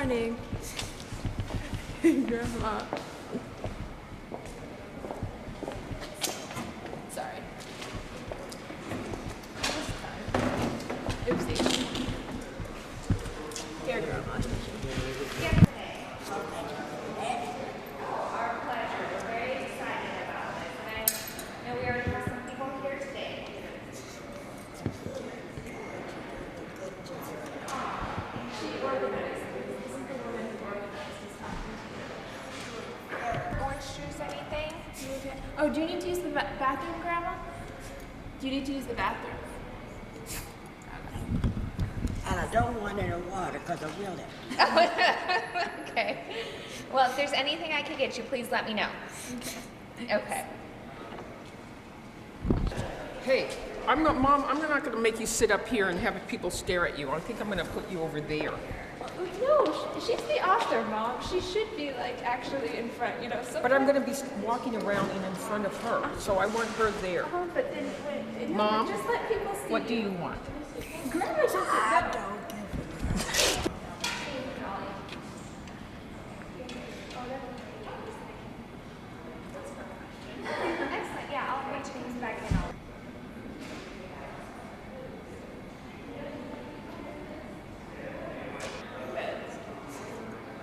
morning. Grandma. Sorry. Oopsie. Here, Grandma. Our pleasure. We're very excited about this. And I know we already have some people here today. She organized this. This is the woman who organized this happening. Orange juice, anything? Oh, do you need to use the bathroom, Grandma? Do you need to use the bathroom? And I don't want any water because I will it. Okay. Well, if there's anything I can get you, please let me know. Okay. Hey, Mom, I'm not going to make you sit up here and have people stare at you. I think I'm going to put you over there. No, she's the author, Mom. She should be, like, actually in front, you know. But I'm going to be walking around in front of her, so I want her there. Oh, but then, no, Mom, just let people see. What do you want? Grandma doesn't I know. don't give Excellent. Yeah, I'll reach things back in.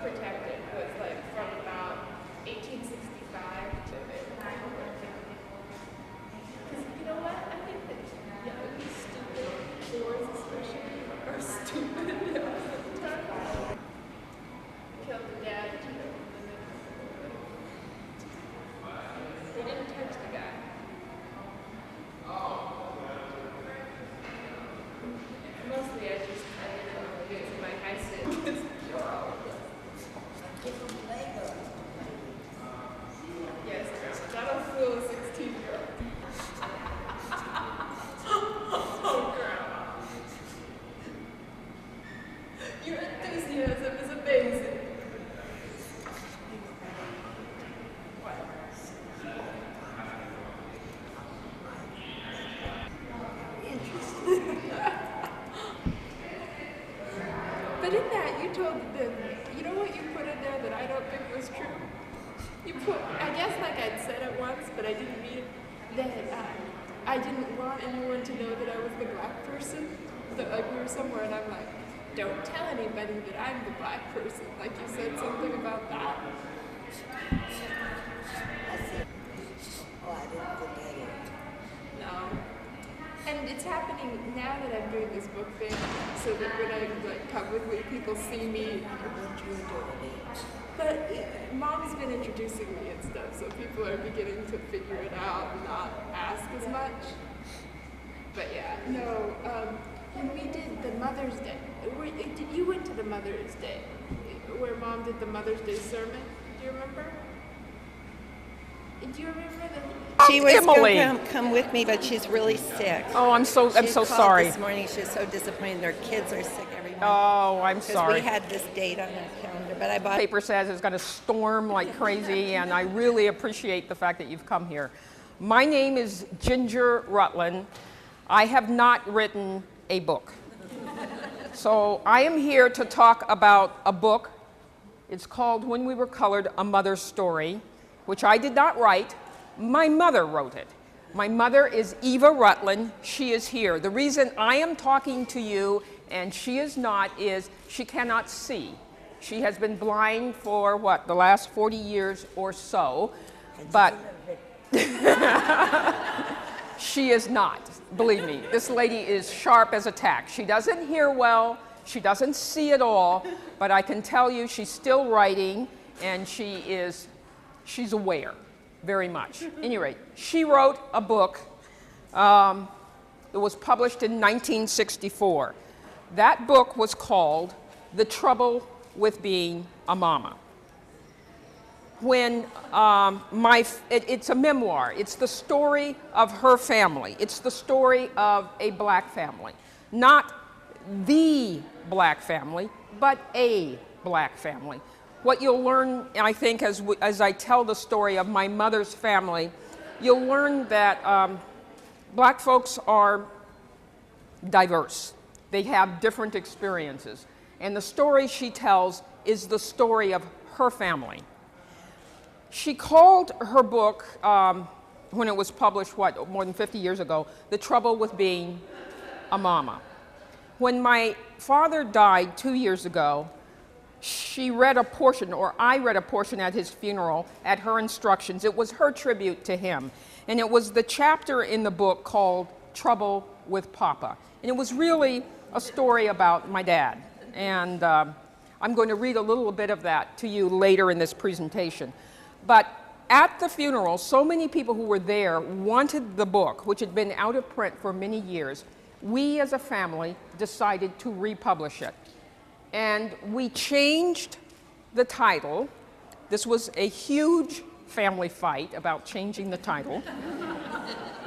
Protected was like from about 1865 to because you know what? I think that young, stupid boys especially are stupid. Killed the dad too. They didn't touch the guy. Mostly I didn't know what it is in my high school. Yes, that'll fool a 16-year-old. Oh, Grandma. Your enthusiasm is amazing. But in that, you told them, you know what you put in there that I don't think was true? You put, I guess like I'd said it once, but I didn't mean it, that I didn't want anyone to know that I was the black person. That like we were somewhere and I'm like, don't tell anybody that I'm the black person. Like you said something about that. I said, oh, I didn't forget it. No. And it's happening now that I'm doing this book thing, so that when I like publicly people see me. What you doing? But Mom's been introducing me and stuff, so people are beginning to figure it out and not ask as much. But yeah, no. When we did the Mother's Day, you went to the Mother's Day, where Mom did the Mother's Day sermon. Do you remember? Do you remember the? She was Emily. going to come with me, but she's really sick. Oh, I'm so She called sorry. This morning, she's so disappointed. Their kids are sick. Everyone. Oh, I'm Because sorry. we had this date on our calendar, but I bought. Paper says it's going to storm like crazy, and I really appreciate the fact that you've come here. My name is Ginger Rutland. I have not written a book. So I am here to talk about a book. It's called When We Were Colored, A Mother's Story, which I did not write. My mother wrote it. My mother is Eva Rutland. She is here. The reason I am talking to you and she is not is she cannot see. She has been blind for what, the last 40 years or so, but she is not, believe me. This lady is sharp as a tack. She doesn't hear well, she doesn't see at all, but I can tell you she's still writing and she's aware very much. At any rate, she wrote a book that was published in 1964. That book was called The Trouble with Being a Mama. When it's a memoir. It's the story of her family. It's the story of a black family. Not the black family, but a black family. What you'll learn, I think, as I tell the story of my mother's family, you'll learn that black folks are diverse. They have different experiences. And the story she tells is the story of her family. She called her book, when it was published, more than 50 years ago, The Trouble with Being a Mama. When my father died 2 years ago, she read a portion, or I read a portion at his funeral at her instructions. It was her tribute to him. And it was the chapter in the book called Trouble with Papa. And it was really a story about my dad. And I'm going to read a little bit of that to you later in this presentation. But at the funeral, so many people who were there wanted the book, which had been out of print for many years. We as a family decided to republish it. And we changed the title. This was a huge family fight about changing the title.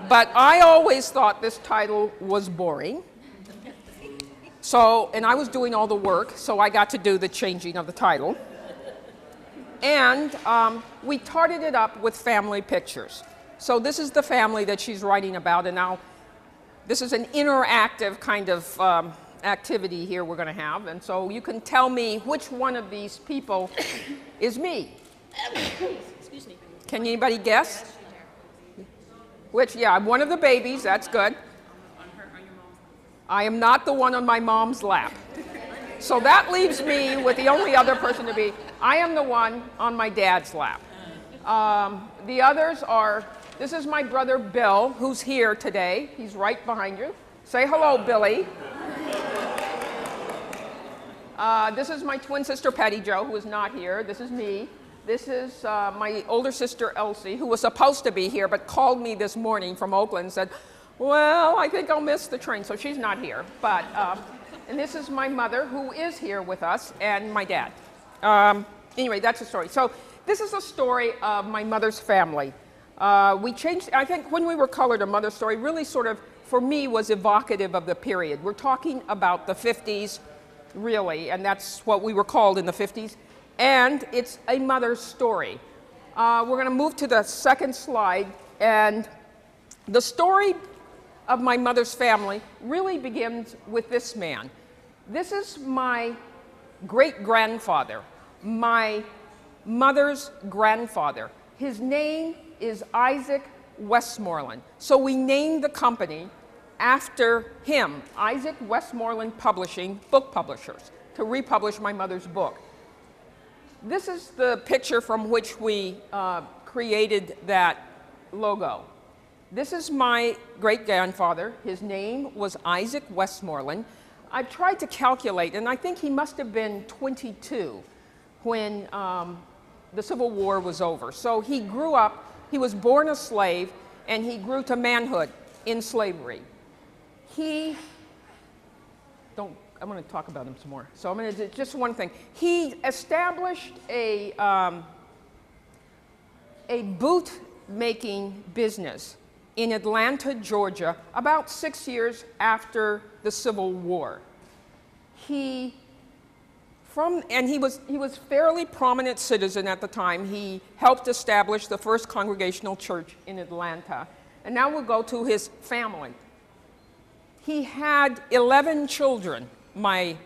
But I always thought this title was boring. So, and I was doing all the work, so I got to do the changing of the title. And we tarted it up with family pictures. So this is the family that she's writing about, and now this is an interactive kind of activity here we're going to have. And so you can tell me which one of these people is me. Excuse me. Can anybody guess? Which, yeah, I'm one of the babies, that's good. I am not the one on my mom's lap. So that leaves me with the only other person to be, I am the one on my dad's lap. The others are, this is my brother Bill, who's here today. He's right behind you. Say hello, Billy. This is my twin sister, Patty Jo, who is not here. This is me. This is my older sister, Elsie, who was supposed to be here, but called me this morning from Oakland and said, well, I think I'll miss the train, so she's not here. But, and this is my mother, who is here with us, and my dad. Anyway, that's the story. So this is a story of my mother's family. We changed, I think when we were colored, a mother's story really sort of, for me, was evocative of the period. We're talking about the 50s, really, and that's what we were called in the 50s. And it's a mother's story. We're going to move to the second slide, and the story of my mother's family really begins with this man. This is my great-grandfather, my mother's grandfather. His name is Isaac Westmoreland. So we named the company after him, Isaac Westmoreland Publishing, book publishers, to republish my mother's book. This is the picture from which we created that logo. This is my great-grandfather. His name was Isaac Westmoreland. I tried to calculate, and I think he must have been 22 when the Civil War was over. So he grew up, he was born a slave, and he grew to manhood in slavery. I'm going to talk about him some more. So I'm going to do just one thing. He established a boot-making business in Atlanta, Georgia, about 6 years after the Civil War. He was fairly prominent citizen at the time. He helped establish the first Congregational church in Atlanta. And now we'll go to his family. He had 11 children, my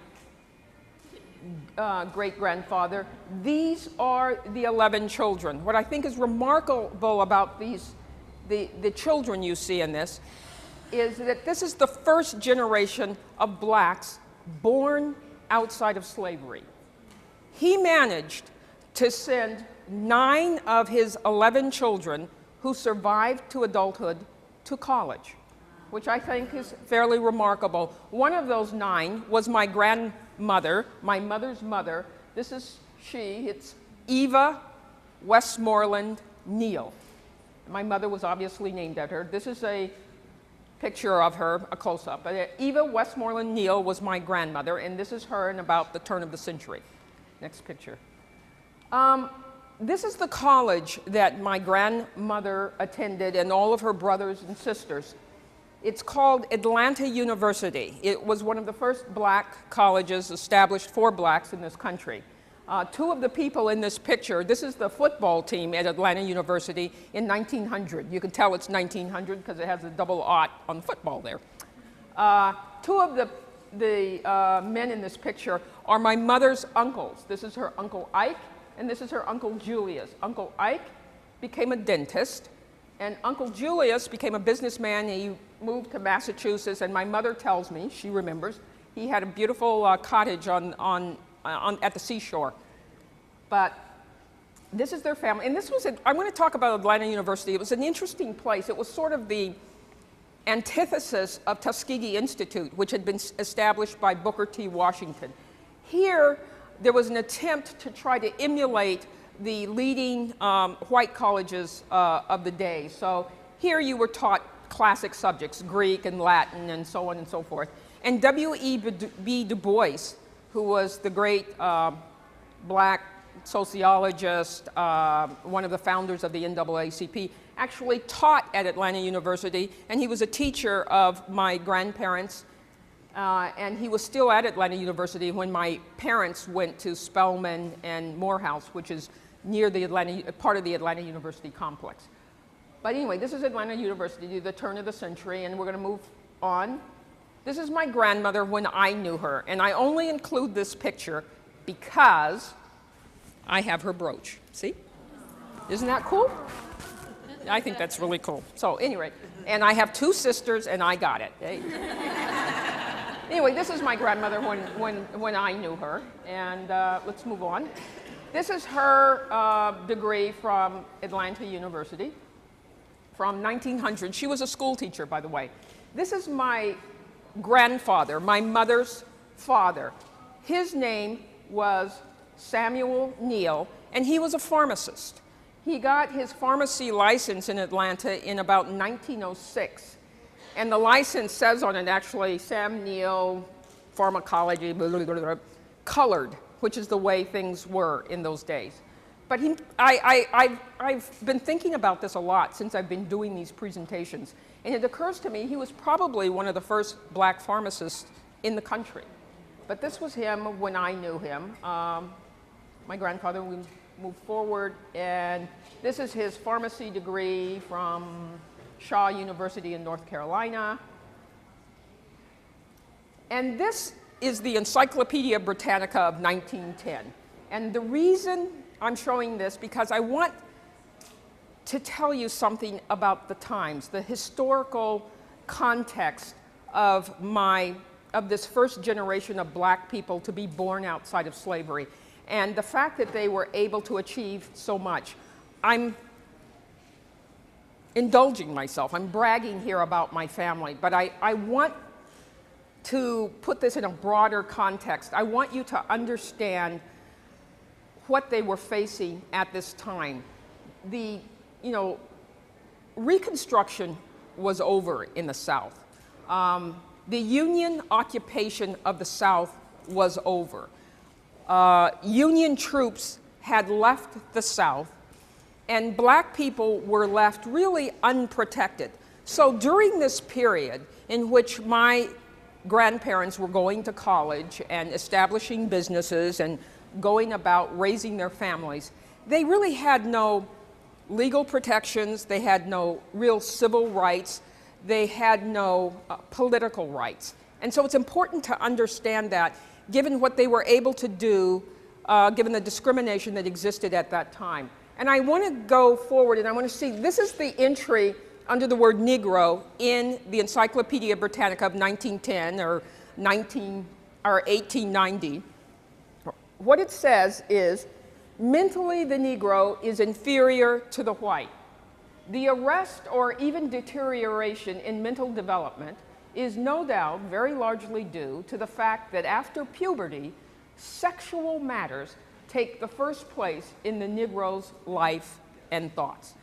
great-grandfather. These are the 11 children. What I think is remarkable about the children you see in this is that this is the first generation of blacks born outside of slavery. He managed to send 9 of his 11 children who survived to adulthood to college, which I think is fairly remarkable. One of those 9 was my grandmother, my mother's mother. This is she. It's Eva Westmoreland Neal. My mother was obviously named after her. This is a picture of her, a close-up. Eva Westmoreland Neal was my grandmother, and this is her in about the turn of the century. Next picture. This is the college that my grandmother attended and all of her brothers and sisters. It's called Atlanta University. It was one of the first black colleges established for blacks in this country. 2 of the people in this picture, this is the football team at Atlanta University in 1900. You can tell it's 1900 because it has a double aught on football there. 2 of the men in this picture are my mother's uncles. This is her Uncle Ike, and this is her Uncle Julius. Uncle Ike became a dentist, and Uncle Julius became a businessman. He moved to Massachusetts, and my mother tells me, she remembers, he had a beautiful cottage at the seashore. But this is their family, and this was, I want to talk about Atlanta University. It was an interesting place. It was sort of the antithesis of Tuskegee Institute, which had been established by Booker T. Washington. Here, there was an attempt to try to emulate the leading white colleges of the day. So here you were taught classic subjects, Greek and Latin and so on and so forth. And W.E.B. Du Bois, who was the great black sociologist, one of the founders of the NAACP, actually taught at Atlanta University, and he was a teacher of my grandparents, and he was still at Atlanta University when my parents went to Spelman and Morehouse, which is near the part of the Atlanta University complex. But anyway, this is Atlanta University, the turn of the century, and we're going to move on. This is my grandmother when I knew her, and I only include this picture because I have her brooch. See? Isn't that cool? I think that's really cool. So anyway, and I have two sisters, and I got it. Hey. Anyway, this is my grandmother when I knew her, and let's move on. This is her degree from Atlanta University from 1900. She was a school teacher, by the way. This is my grandfather, my mother's father. His name was Samuel Neal, and he was a pharmacist. He got his pharmacy license in Atlanta in about 1906. And the license says on it actually, Sam Neal, pharmacology, blah, blah, blah, blah, colored, which is the way things were in those days. But I've been thinking about this a lot since I've been doing these presentations. And it occurs to me he was probably one of the first black pharmacists in the country. But this was him when I knew him. My grandfather, we move forward, and this is his pharmacy degree from Shaw University in North Carolina. And this is the Encyclopedia Britannica of 1910. And the reason I'm showing this, because I want to tell you something about the times, the historical context of this first generation of black people to be born outside of slavery, and the fact that they were able to achieve so much. I'm indulging myself. I'm bragging here about my family, but I want to put this in a broader context. I want you to understand what they were facing at this time. Reconstruction was over in the South. The Union occupation of the South was over. Union troops had left the South, and black people were left really unprotected. So during this period in which my grandparents were going to college and establishing businesses and going about raising their families, they really had no legal protections, they had no real civil rights, they had no political rights. And so it's important to understand that, given what they were able to do, given the discrimination that existed at that time. And I want to go forward and I want to see, this is the entry under the word Negro in the Encyclopedia Britannica of 1910 or 1890. What it says is, mentally the Negro is inferior to the white. The arrest or even deterioration in mental development is no doubt very largely due to the fact that after puberty, sexual matters take the first place in the Negro's life and thoughts.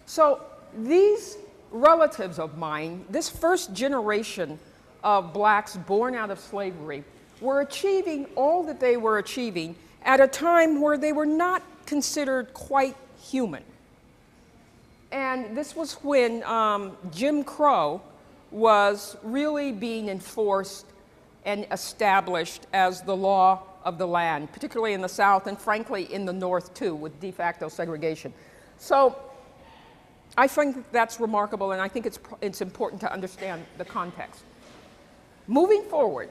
So these relatives of mine, this first generation of blacks born out of slavery, were achieving all that they were achieving at a time where they were not considered quite human. And this was when Jim Crow was really being enforced and established as the law of the land, particularly in the South and frankly in the North too, with de facto segregation. So I think that's remarkable, and I think it's important to understand the context. Moving forward,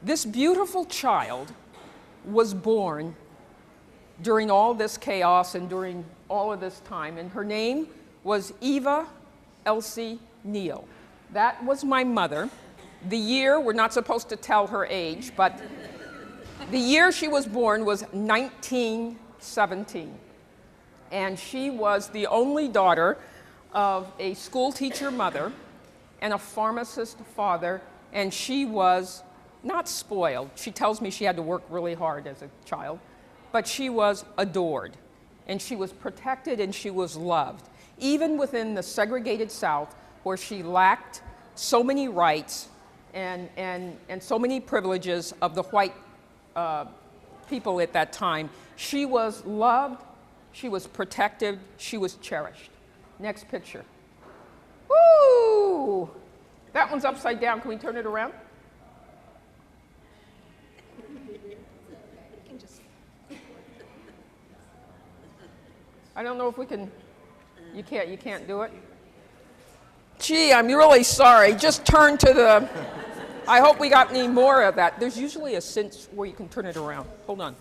This beautiful child was born during all this chaos and during all of this time, and her name was Eva Elsie Neal. That was my mother. The year, we're not supposed to tell her age, but the year she was born was 1917. And she was the only daughter of a school teacher mother and a pharmacist father, and she was not spoiled. She tells me she had to work really hard as a child, but she was adored, and she was protected, and she was loved, even within the segregated South, where she lacked so many rights and so many privileges of the white people at that time. She was loved, she was protected, she was cherished. Next picture. Woo! That one's upside down. Can we turn it around? I don't know if we can. You can't do it. Gee, I'm really sorry. Just turn to the. I hope we got any more of that. There's usually a sense where you can turn it around. Hold on.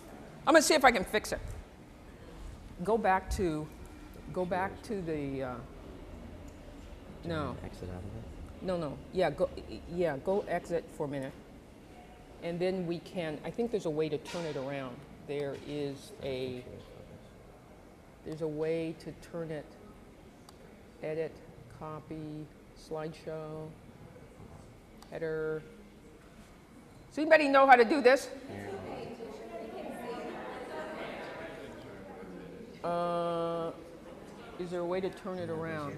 I'm going to see if I can fix it. Go back to the. No. Exit out of it? No. Go exit for a minute. And then we can, I think there's a way to turn it around. There's a way to turn it, edit, copy, slideshow, header. Does anybody know how to do this? Is there a way to turn it around?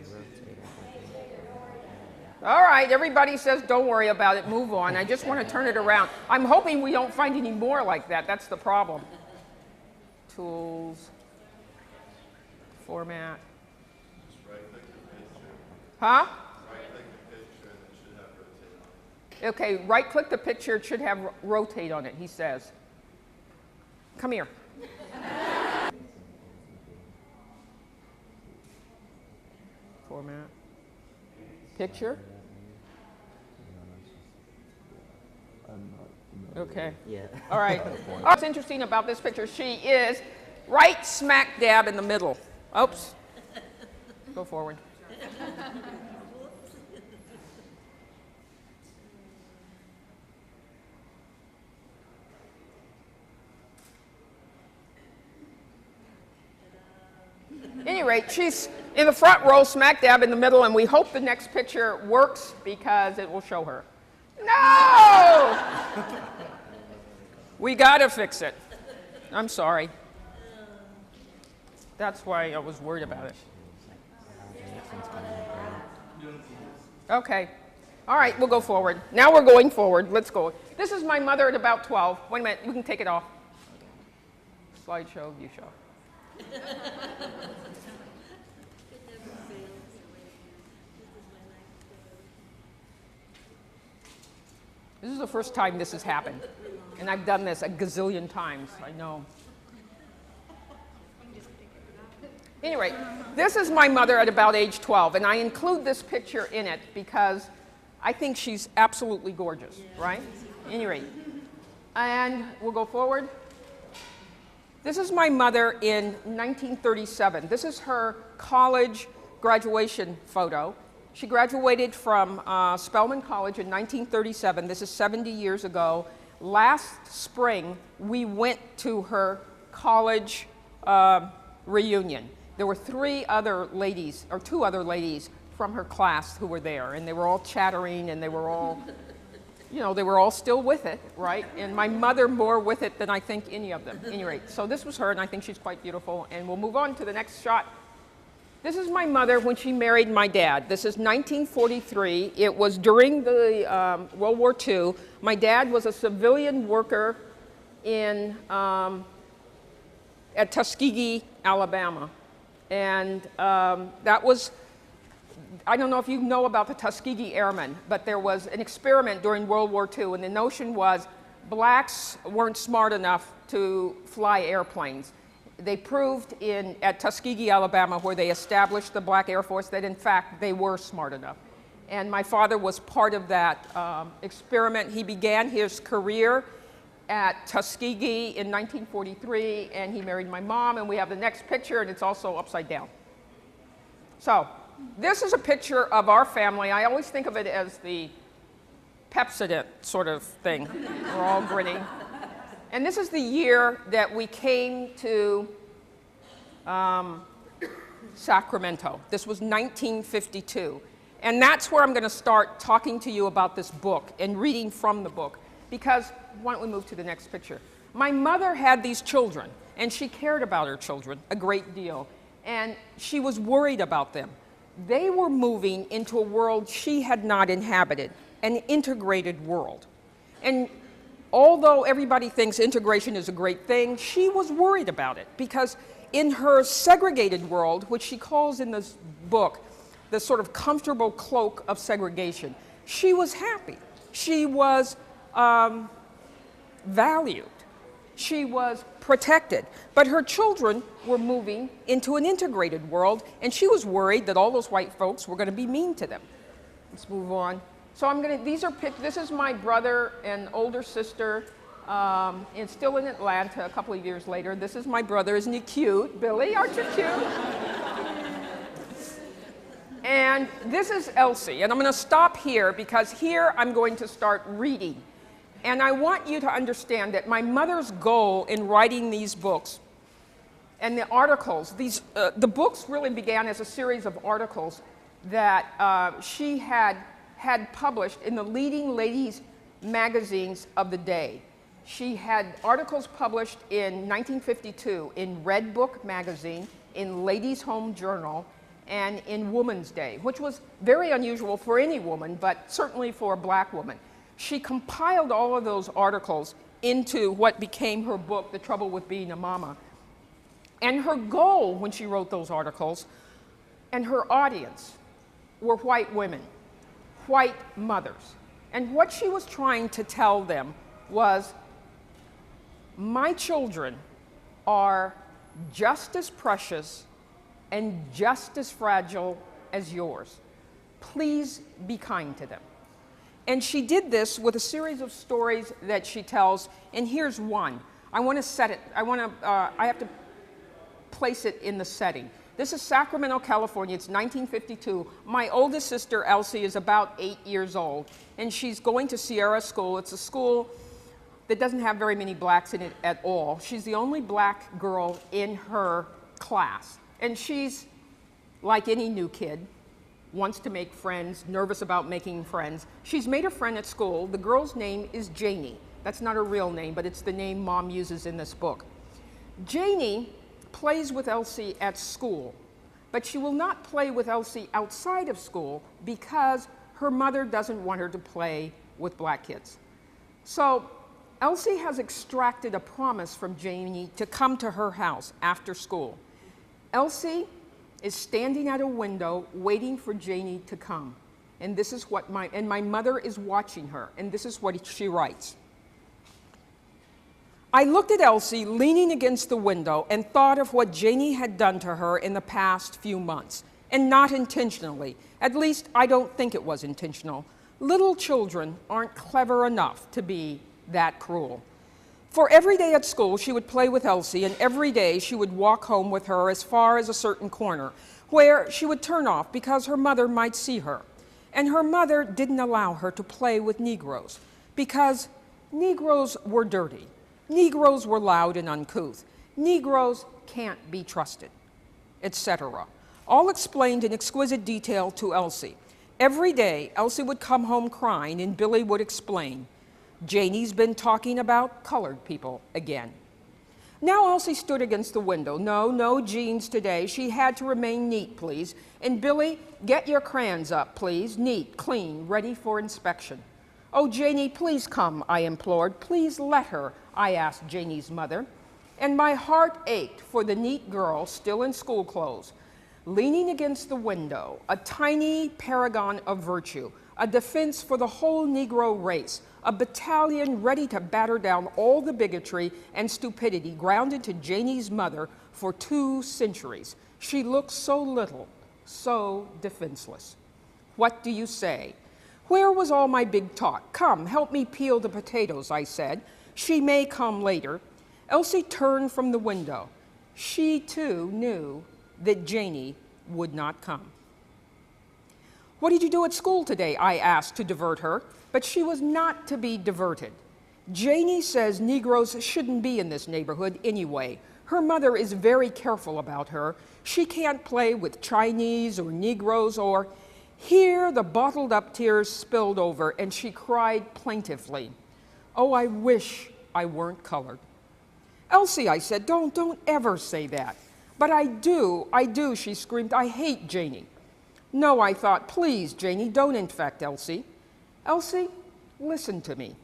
All right, everybody says don't worry about it, move on. I just want to turn it around. I'm hoping we don't find any more like that. That's the problem. Tools, format. Huh? Okay, right-click the picture, it should have rotate on it, he says. Come here. Format. Picture. Okay. Yeah. All right. What's interesting about this picture, she is right smack dab in the middle. Oops. Go forward. At any rate, she's in the front row, smack dab in the middle, and we hope the next picture works because it will show her. No! We gotta fix it. I'm sorry. That's why I was worried about it. Okay. All right, we'll go forward. Now we're going forward. Let's go. This is my mother at about 12. Wait a minute, we can take it off. Slideshow, view show. This is the first time this has happened. And I've done this a gazillion times, I know. Anyway, this is my mother at about age 12, and I include this picture in it because I think she's absolutely gorgeous, right? Anyway, and we'll go forward. This is my mother in 1937. This is her college graduation photo. She graduated from Spelman College in 1937. This is 70 years ago. Last spring, we went to her college reunion. There were two other ladies from her class who were there, and they were all chattering, and they were all, they were all still with it, right? And my mother more with it than I think any of them. Anyway, so this was her, and I think she's quite beautiful. And we'll move on to the next shot. This is my mother when she married my dad. This is 1943. It was during the World War II. My dad was a civilian worker at Tuskegee, Alabama. And that was, I don't know if you know about the Tuskegee Airmen, but there was an experiment during World War II, and the notion was blacks weren't smart enough to fly airplanes. They proved at Tuskegee, Alabama, where they established the Black Air Force, that in fact they were smart enough. And my father was part of that experiment. He began his career at Tuskegee in 1943, and he married my mom, and we have the next picture, and it's also upside down. So this is a picture of our family. I always think of it as the Pepsodent sort of thing. We're all grinning. And this is the year that we came to Sacramento. This was 1952. And that's where I'm going to start talking to you about this book and reading from the book. Because, why don't we move to the next picture? My mother had these children, and she cared about her children a great deal. And she was worried about them. They were moving into a world she had not inhabited, an integrated world. And although everybody thinks integration is a great thing, she was worried about it because in her segregated world, which she calls in this book the sort of comfortable cloak of segregation, she was happy. She was valued. She was protected. But her children were moving into an integrated world, and she was worried that all those white folks were going to be mean to them. Let's move on. So this is my brother and older sister, and still in Atlanta a couple of years later. This is my brother. Isn't he cute? Billy, aren't you cute? And this is Elsie, and I'm going to stop here because here I'm going to start reading. And I want you to understand that my mother's goal in writing these books and the articles, the books really began as a series of articles that she had published in the leading ladies' magazines of the day. She had articles published in 1952 in Red Book magazine, in Ladies' Home Journal, and in Woman's Day, which was very unusual for any woman, but certainly for a black woman. She compiled all of those articles into what became her book, The Trouble with Being a Mama. And her goal when she wrote those articles, and her audience, were white women, white mothers. And what she was trying to tell them was, my children are just as precious and just as fragile as yours. Please be kind to them. And she did this with a series of stories that she tells, and here's one. I want to set it, I have to place it in the setting. This is Sacramento, California. It's 1952. My oldest sister, Elsie, is about 8 years old, and she's going to Sierra School. It's a school that doesn't have very many blacks in it at all. She's the only black girl in her class. And she's, like any new kid, wants to make friends, nervous about making friends. She's made a friend at school. The girl's name is Janie. That's not her real name, but it's the name Mom uses in this book. Janie plays with Elsie at school, but she will not play with Elsie outside of school because her mother doesn't want her to play with black kids. So Elsie has extracted a promise from Janie to come to her house after school. Elsie is standing at a window waiting for Janie to come. And this is what my mother is watching her, and this is what she writes. I looked at Elsie leaning against the window and thought of what Janie had done to her in the past few months, and not intentionally. At least I don't think it was intentional. Little children aren't clever enough to be that cruel. For every day at school, she would play with Elsie, and every day she would walk home with her as far as a certain corner, where she would turn off because her mother might see her. And her mother didn't allow her to play with Negroes, because Negroes were dirty. Negroes were loud and uncouth. Negroes can't be trusted, etc. All explained in exquisite detail to Elsie. Every day, Elsie would come home crying, and Billy would explain. Janie's been talking about colored people again. Now Elsie stood against the window. No jeans today. She had to remain neat, please. And Billy, get your crayons up, please. Neat, clean, ready for inspection. Oh, Janie, please come, I implored. Please let her, I asked Janie's mother. And my heart ached for the neat girl still in school clothes, leaning against the window, a tiny paragon of virtue, a defense for the whole Negro race, a battalion ready to batter down all the bigotry and stupidity ground into Janie's mother for 2 centuries. She looked so little, so defenseless. What do you say? Where was all my big talk? Come, help me peel the potatoes, I said. She may come later. Elsie turned from the window. She, too, knew that Janie would not come. What did you do at school today? I asked to divert her, but she was not to be diverted. Janie says Negroes shouldn't be in this neighborhood anyway. Her mother is very careful about her. She can't play with Chinese or Negroes or... Here the bottled up tears spilled over and she cried plaintively. Oh, I wish I weren't colored. Elsie, I said, don't ever say that. But I do, she screamed. I hate Janie. No, I thought, please, Janie, don't infect Elsie. Elsie, listen to me,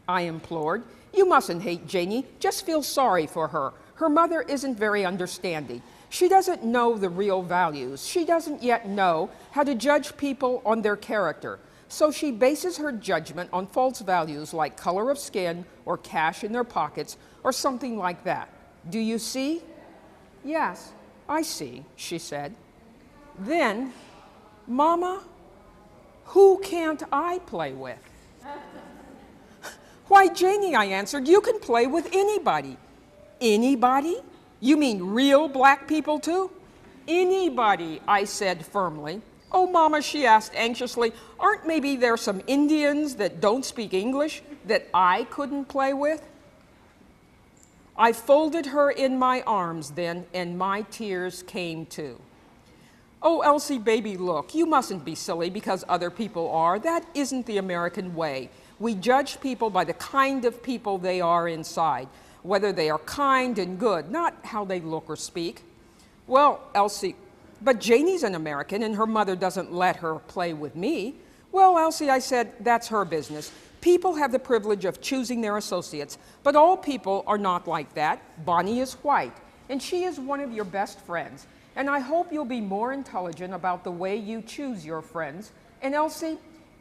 I implored. You mustn't hate Janie, just feel sorry for her. Her mother isn't very understanding. She doesn't know the real values. She doesn't yet know how to judge people on their character. So she bases her judgment on false values like color of skin or cash in their pockets or something like that. Do you see? Yes, I see, she said. Then, Mama, who can't I play with? Why, Janie, I answered, you can play with anybody. Anybody? You mean real black people too? Anybody, I said firmly. Oh, Mama, she asked anxiously, aren't maybe there some Indians that don't speak English that I couldn't play with? I folded her in my arms then, and my tears came too. Oh, Elsie, baby, look, you mustn't be silly because other people are. That isn't the American way. We judge people by the kind of people they are inside, whether they are kind and good, not how they look or speak. Well, Elsie, but Janie's an American and her mother doesn't let her play with me. Well, Elsie, I said, that's her business. People have the privilege of choosing their associates, but all people are not like that. Bonnie is white, and she is one of your best friends. And I hope you'll be more intelligent about the way you choose your friends. And Elsie,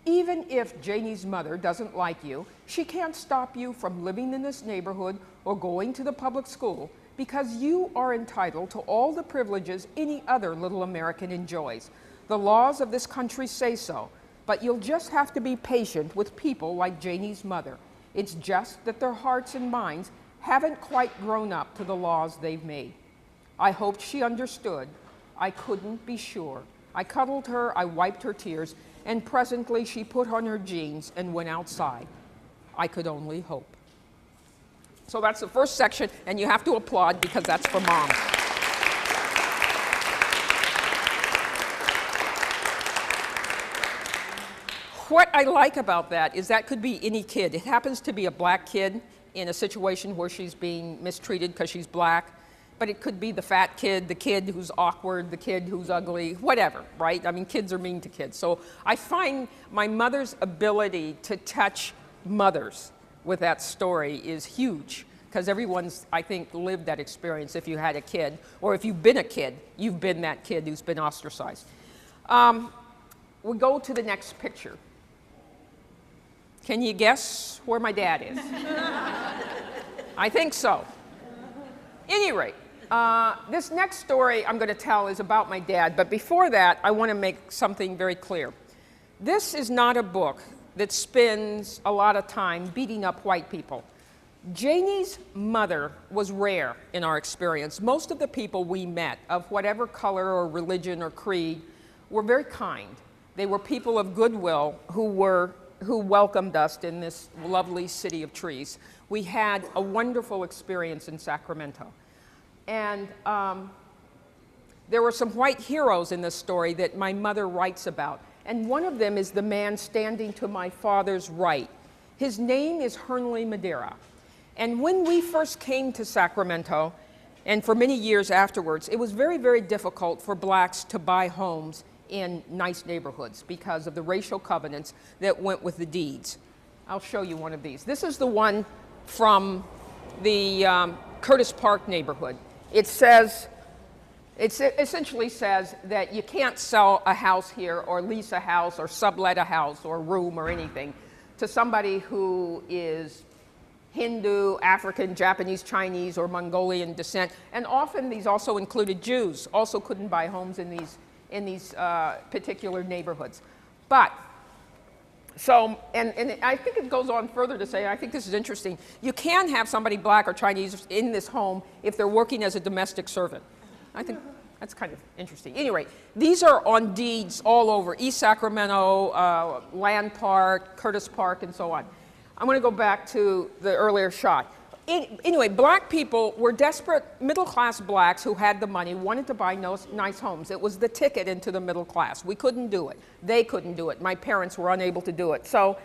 even if Janie's mother doesn't like you, she can't stop you from living in this neighborhood or going to the public school because you are entitled to all the privileges any other little American enjoys. The laws of this country say so, but you'll just have to be patient with people like Janie's mother. It's just that their hearts and minds haven't quite grown up to the laws they've made. I hoped she understood. I couldn't be sure. I cuddled her, I wiped her tears, and presently she put on her jeans and went outside. I could only hope. So that's the first section, and you have to applaud because that's for Mom. What I like about that is that could be any kid. It happens to be a black kid in a situation where she's being mistreated because she's black. But it could be the fat kid, the kid who's awkward, the kid who's ugly, whatever, right? I mean, kids are mean to kids. So I find my mother's ability to touch mothers with that story is huge because everyone's, I think, lived that experience if you had a kid, or if you've been a kid, you've been that kid who's been ostracized. We go to the next picture. Can you guess where my dad is? I think so. Any rate, this next story I'm going to tell is about my dad, but before that, I want to make something very clear. This is not a book that spends a lot of time beating up white people. Janie's mother was rare in our experience. Most of the people we met, of whatever color or religion or creed, were very kind. They were people of goodwill who welcomed us in this lovely city of trees. We had a wonderful experience in Sacramento. And there were some white heroes in this story that my mother writes about. And one of them is the man standing to my father's right. His name is Hernley Madeira. And when we first came to Sacramento, and for many years afterwards, it was very, very difficult for blacks to buy homes in nice neighborhoods because of the racial covenants that went with the deeds. I'll show you one of these. This is the one from the Curtis Park neighborhood. It essentially says that you can't sell a house here or lease a house or sublet a house or room or anything to somebody who is Hindu, African, Japanese, Chinese, or Mongolian descent. And often these also included Jews, also couldn't buy homes in in these particular neighborhoods. But, so, and I think it goes on further to say, I think this is interesting, you can have somebody black or Chinese in this home if they're working as a domestic servant. I think that's kind of interesting. Anyway, these are on deeds all over, East Sacramento, Land Park, Curtis Park, and so on. I'm going to go back to the earlier shot. Anyway, black people were desperate, middle-class blacks who had the money, wanted to buy nice homes. It was the ticket into the middle class. We couldn't do it. They couldn't do it. My parents were unable to do it. So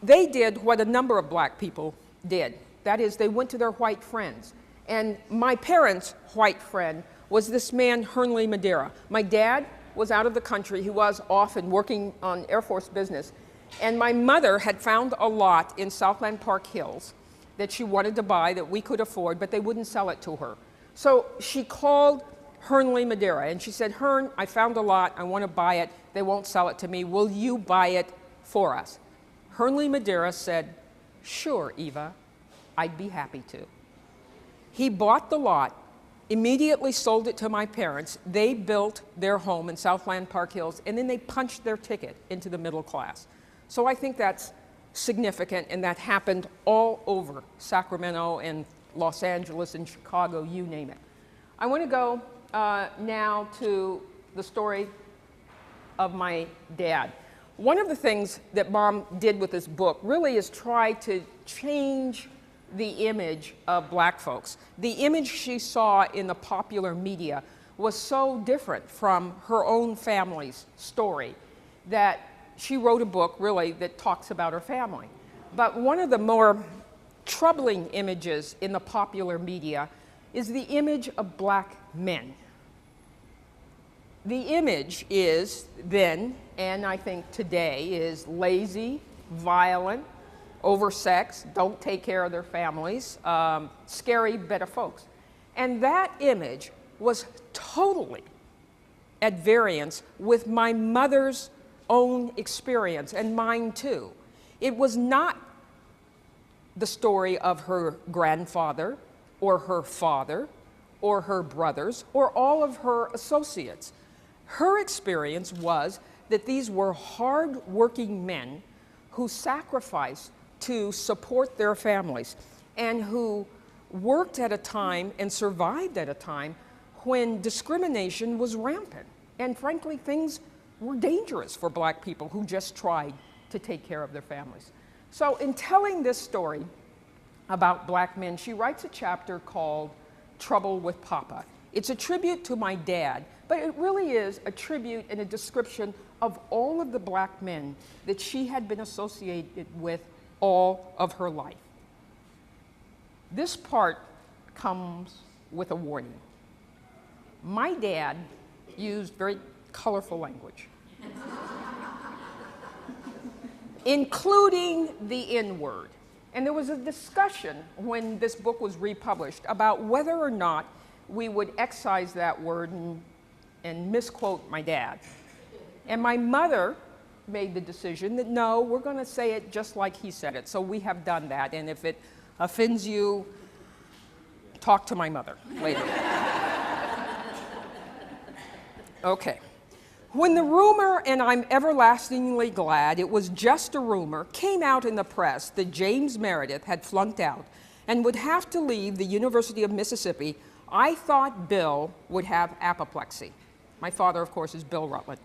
they did what a number of black people did. That is, they went to their white friends. And my parents' white friend was this man, Hernley Madeira. My dad was out of the country. He was off and working on Air Force business. And my mother had found a lot in Southland Park Hills that she wanted to buy that we could afford, but they wouldn't sell it to her. So she called Hernley Madeira and she said, Hern, I found a lot, I want to buy it, they won't sell it to me, will you buy it for us? Hernley Madeira said, sure, Eva, I'd be happy to. He bought the lot, immediately sold it to my parents, they built their home in Southland Park Hills, and then they punched their ticket into the middle class. So I think that's significant, and that happened all over Sacramento and Los Angeles and Chicago, you name it. I want to go now to the story of my dad. One of the things that Mom did with this book really is try to change the image of black folks. The image she saw in the popular media was so different from her own family's story that she wrote a book, really, that talks about her family. But one of the more troubling images in the popular media is the image of black men. The image is then, and I think today, is lazy, violent, oversexed, don't take care of their families, scary, better folks. And that image was totally at variance with my mother's own experience, and mine too. It was not the story of her grandfather, or her father, or her brothers, or all of her associates. Her experience was that these were hard-working men who sacrificed to support their families, and who worked at a time and survived at a time when discrimination was rampant. And frankly, things were dangerous for black people who just tried to take care of their families. So in telling this story about black men, she writes a chapter called Trouble with Papa. It's a tribute to my dad, but it really is a tribute and a description of all of the black men that she had been associated with all of her life. This part comes with a warning. My dad used very colorful language, including the N-word. And there was a discussion when this book was republished about whether or not we would excise that word and misquote my dad. And my mother made the decision that no, we're going to say it just like he said it. So we have done that. And if it offends you, talk to my mother later. Okay. When the rumor, and I'm everlastingly glad it was just a rumor, came out in the press that James Meredith had flunked out and would have to leave the University of Mississippi, I thought Bill would have apoplexy. My father, of course, is Bill Rutland.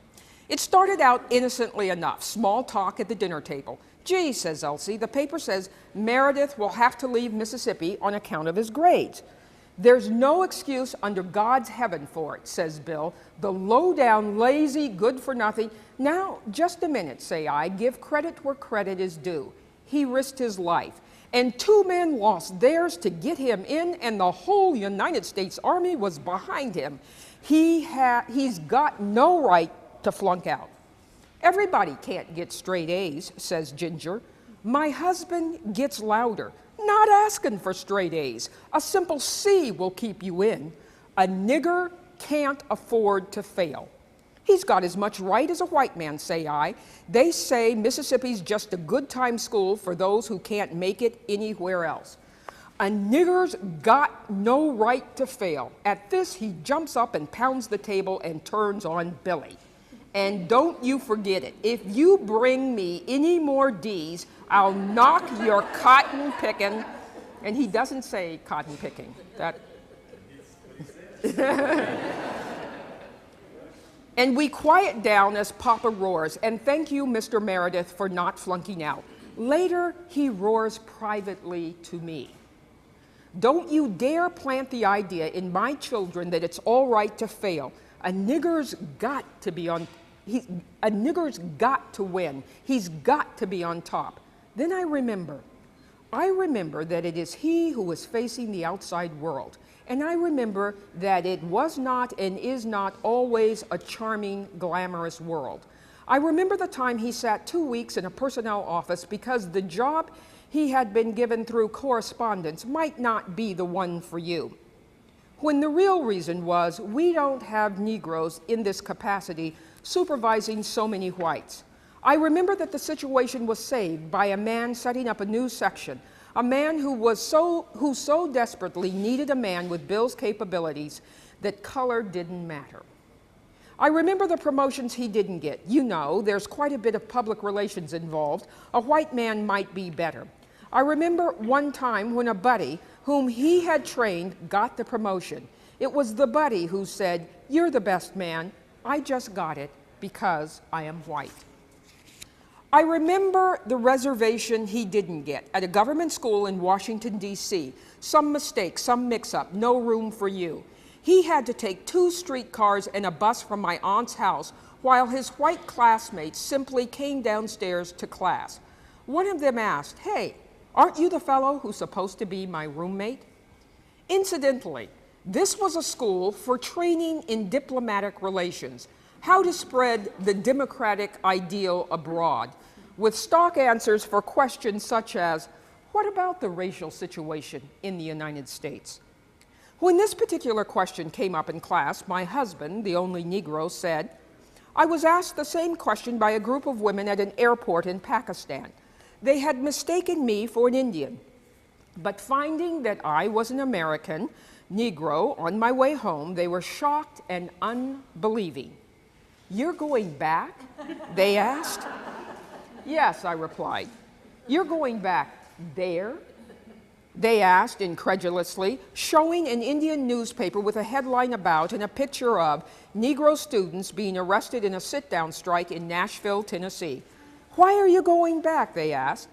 It started out innocently enough, small talk at the dinner table. Gee, says Elsie, the paper says Meredith will have to leave Mississippi on account of his grades. There's no excuse under God's heaven for it, says Bill. The low-down, lazy, good-for-nothing. Now, just a minute, say I, give credit where credit is due. He risked his life, and 2 men lost theirs to get him in, and the whole United States Army was behind him. He's got no right to flunk out. Everybody can't get straight A's, says Ginger. My husband gets louder. Not asking for straight A's. A simple C will keep you in. A nigger can't afford to fail. He's got as much right as a white man, say I. They say Mississippi's just a good time school for those who can't make it anywhere else. "A nigger's got no right to fail." At this, he jumps up and pounds the table and turns on Billy. "And don't you forget it. If you bring me any more D's, I'll knock your cotton picking." And he doesn't say cotton picking. That. And we quiet down as Papa roars, "And thank you, Mr. Meredith, for not flunking out." Later, he roars privately to me, "Don't you dare plant the idea in my children that it's all right to fail. A nigger's got to be on, a nigger's got to win. He's got to be on top." Then I remember that it is he who is facing the outside world. And I remember that it was not and is not always a charming, glamorous world. I remember the time he sat 2 weeks in a personnel office because the job he had been given through correspondence might not be the one for you, when the real reason was we don't have Negroes in this capacity supervising so many whites. I remember that the situation was saved by a man setting up a new section, a man who so desperately needed a man with Bill's capabilities that color didn't matter. I remember the promotions he didn't get. You know, there's quite a bit of public relations involved. A white man might be better. I remember one time when a buddy whom he had trained got the promotion. It was the buddy who said, "You're the best man. I just got it because I am white." I remember the reservation he didn't get at a government school in Washington, D.C. Some mistake, some mix-up, no room for you. He had to take 2 streetcars and a bus from my aunt's house while his white classmates simply came downstairs to class. One of them asked, "Hey, aren't you the fellow who's supposed to be my roommate?" Incidentally, this was a school for training in diplomatic relations, how to spread the democratic ideal abroad, with stock answers for questions such as, what about the racial situation in the United States? When this particular question came up in class, my husband, the only Negro, said, "I was asked the same question by a group of women at an airport in Pakistan. They had mistaken me for an Indian, but finding that I was an American Negro on my way home, they were shocked and unbelieving." "You're going back?" they asked. "Yes," I replied. "You're going back there?" they asked incredulously, showing an Indian newspaper with a headline about and a picture of Negro students being arrested in a sit-down strike in Nashville, Tennessee. "Why are you going back?" they asked.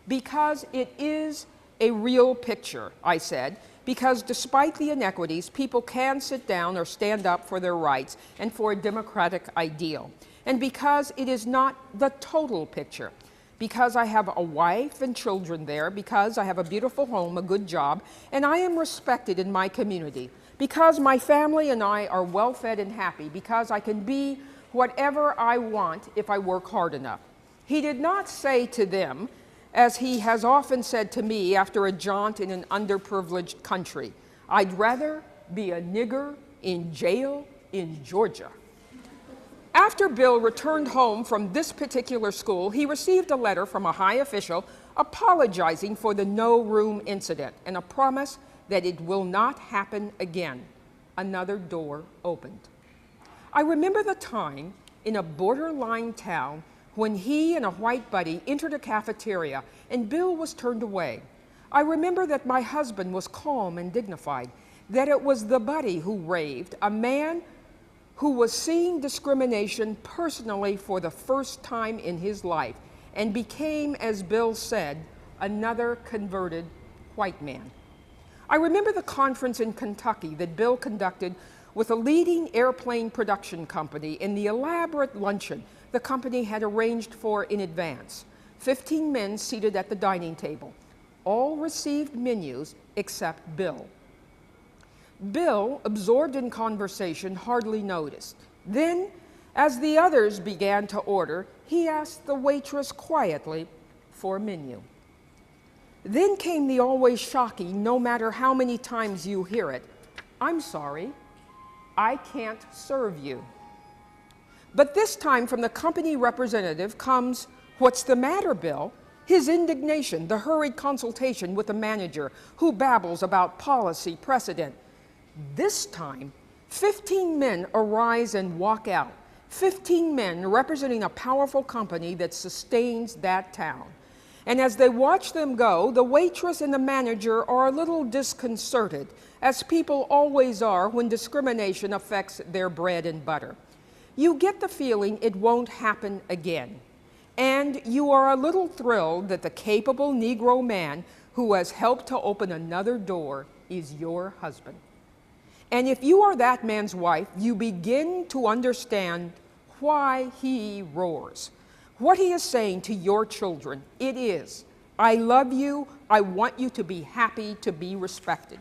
"Because it is a real picture," I said, "because despite the inequities, people can sit down or stand up for their rights and for a democratic ideal. And because it is not the total picture, because I have a wife and children there, because I have a beautiful home, a good job, and I am respected in my community, because my family and I are well-fed and happy, because I can be whatever I want if I work hard enough." He did not say to them, as he has often said to me after a jaunt in an underprivileged country, "I'd rather be a nigger in jail in Georgia." After Bill returned home from this particular school, he received a letter from a high official apologizing for the no-room incident and a promise that it will not happen again. Another door opened. I remember the time in a borderline town when he and a white buddy entered a cafeteria and Bill was turned away. I remember that my husband was calm and dignified, that it was the buddy who raved, a man who was seeing discrimination personally for the first time in his life and became, as Bill said, another converted white man. I remember the conference in Kentucky that Bill conducted with a leading airplane production company in the elaborate luncheon the company had arranged for in advance. 15 men seated at the dining table. All received menus except Bill. Bill, absorbed in conversation, hardly noticed. Then, as the others began to order, he asked the waitress quietly for a menu. Then came the always shocking, no matter how many times you hear it, "I'm sorry, I can't serve you." But this time from the company representative comes, "What's the matter, Bill?" his indignation, the hurried consultation with the manager who babbles about policy precedent. This time, 15 men arise and walk out. 15 men representing a powerful company that sustains that town. And as they watch them go, the waitress and the manager are a little disconcerted, as people always are when discrimination affects their bread and butter. You get the feeling it won't happen again. And you are a little thrilled that the capable Negro man who has helped to open another door is your husband. And if you are that man's wife, you begin to understand why he roars. What he is saying to your children, it is, I love you, I want you to be happy, to be respected.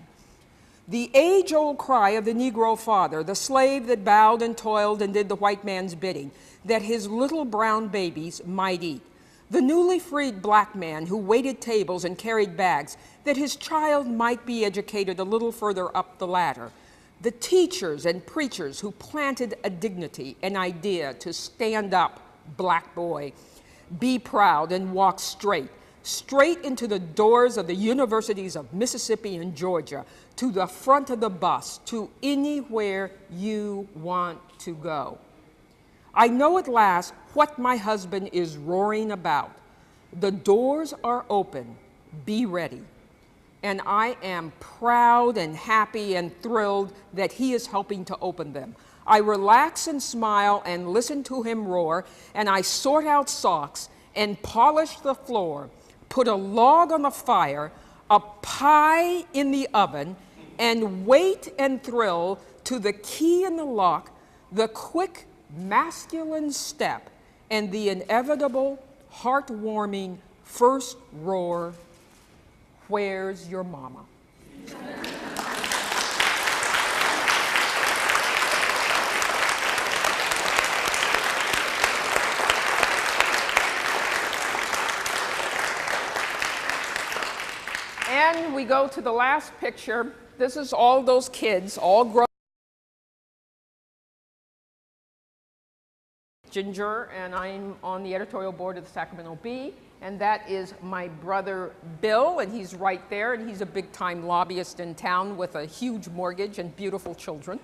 The age-old cry of the Negro father, the slave that bowed and toiled and did the white man's bidding, that his little brown babies might eat. The newly freed black man who waited tables and carried bags, that his child might be educated a little further up the ladder. The teachers and preachers who planted a dignity, an idea to stand up, black boy, be proud and walk straight into the doors of the universities of Mississippi and Georgia, to the front of the bus, to anywhere you want to go. I know at last what my husband is roaring about. The doors are open, be ready. And I am proud and happy and thrilled that he is helping to open them. I relax and smile and listen to him roar, and I sort out socks and polish the floor, put a log on the fire, a pie in the oven, and wait and thrill to the key in the lock, the quick masculine step, and the inevitable, heartwarming first roar, "Where's your mama?" And we go to the last picture. This is all those kids, all grown. Ginger, and I'm on the editorial board of the Sacramento Bee, and that is my brother Bill, and he's right there, and he's a big-time lobbyist in town with a huge mortgage and beautiful children.